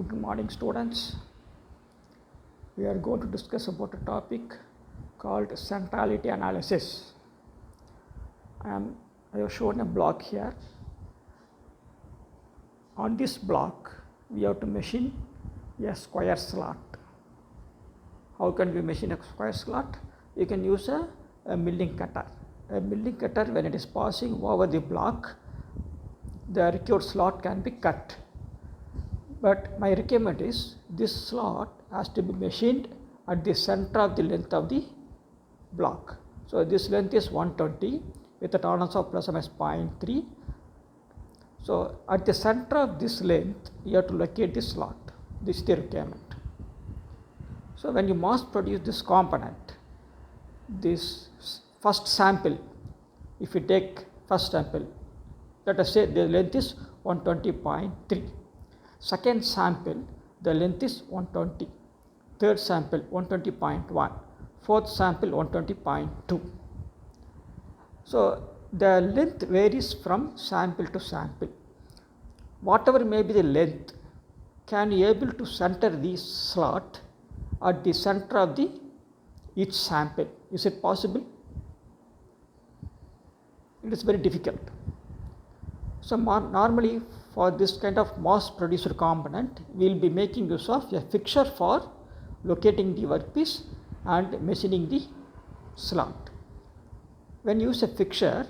Good morning, students. We are going to discuss about a topic called centrality analysis. I have shown a block here. On this block, we have to machine a square slot. How can we machine a square slot? You can use a milling cutter. A milling cutter, when it is passing over the block, the required slot can be cut. But my requirement is this slot has to be machined at the center of the length of the block. So this length is 120 with a tolerance of plus or minus 0.3. So at the center of this length, you have to locate the slot. This is the requirement. So when you mass produce this component, this first sample, if you take first sample, let us say the length is 120.3. Second sample, the length is 120. Third sample, 120.1. Fourth sample, 120.2. So the length varies from sample to sample. Whatever may be the length, can you able to center the slot at the center of the each sample? Is it possible? It is very difficult. So normally for this kind of mass produced component, we will be making use of a fixture for locating the workpiece and machining the slot. When you use a fixture,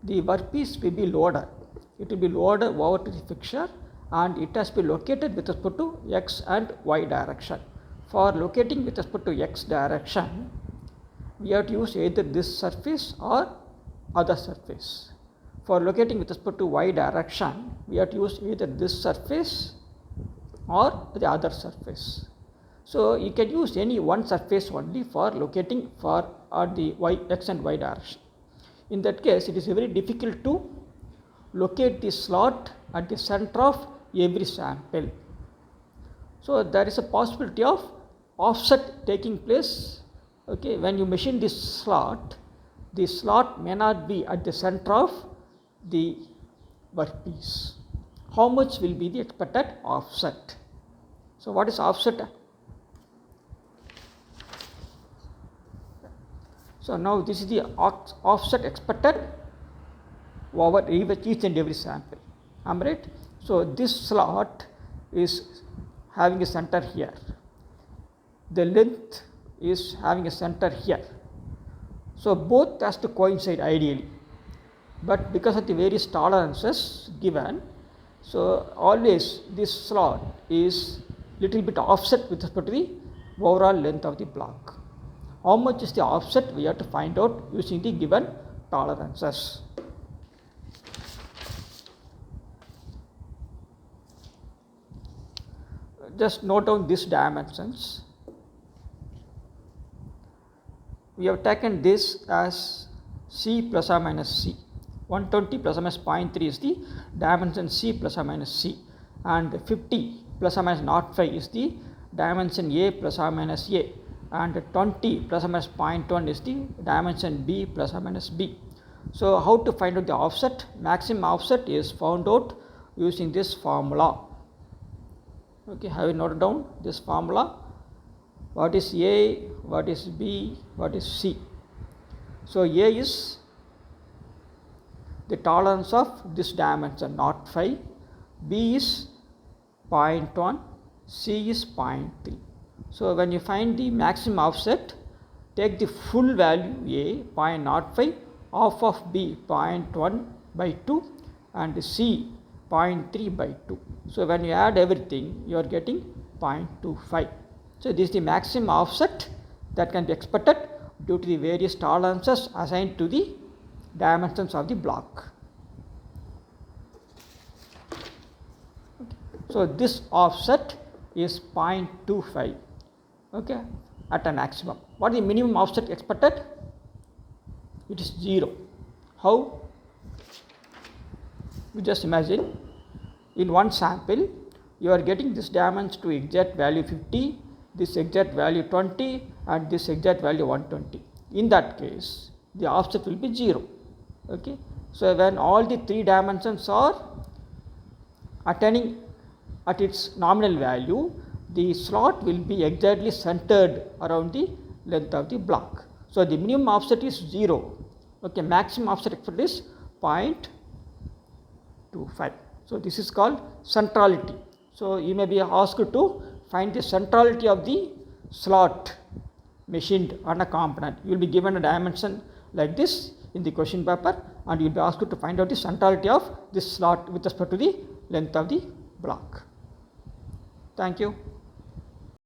the workpiece will be loaded. It will be loaded over to the fixture and it has to be located with respect to x and y direction. For locating with respect to x direction, we have to use either this surface or other surface. For locating with respect to y direction, we have to use either this surface or the other surface. So you can use any one surface only for locating for the x and y direction. In that case, it is very difficult to locate the slot at the center of every sample. So there is a possibility of offset taking place. Okay, when you machine this slot, the slot may not be at the center of the workpiece. How much will be the expected offset? So what is offset? So now this is the offset expected over each and every sample. Am I right? So this slot is having a center here. The length is having a center here. So both has to coincide ideally. But because of the various tolerances given, so always this slot is little bit offset with respect to the overall length of the block. How much is the offset? We have to find out using the given tolerances. Just note down these dimensions. We have taken this as C plus or minus C. 120 plus or minus 0.3 is the dimension C plus or minus C, and 50 plus or minus 0.5 is the dimension A plus or minus A, and 20 plus or minus 0.1 is the dimension B plus or minus B. So how to find out the offset? Maximum offset is found out using this formula. Okay, have you noted down this formula? What is A, what is B, what is C? So A is the tolerance of this dimension 0.5, B is 0.1, C is 0.3. So when you find the maximum offset, take the full value A 0.05, half of B 0.1 by 2 and C 0.3 by 2. So when you add everything, you are getting 0.25. So this is the maximum offset that can be expected due to the various tolerances assigned to the dimensions of the block. Okay. So this offset is 0.25, okay, at a maximum. What is the minimum offset expected? It is 0. How? You just imagine, in one sample you are getting this dimension to exact value 50, this exact value 20 and this exact value 120. In that case, the offset will be 0. Okay. So when all the three dimensions are attaining at its nominal value, the slot will be exactly centered around the length of the block. So, the minimum offset is 0, okay, maximum offset expected is 0.25. So, this is called centrality. So, you may be asked to find the centrality of the slot machined on a component. You will be given a dimension like this in the question paper, and you will be asked to find out the centrality of this slot with respect to the length of the block. Thank you.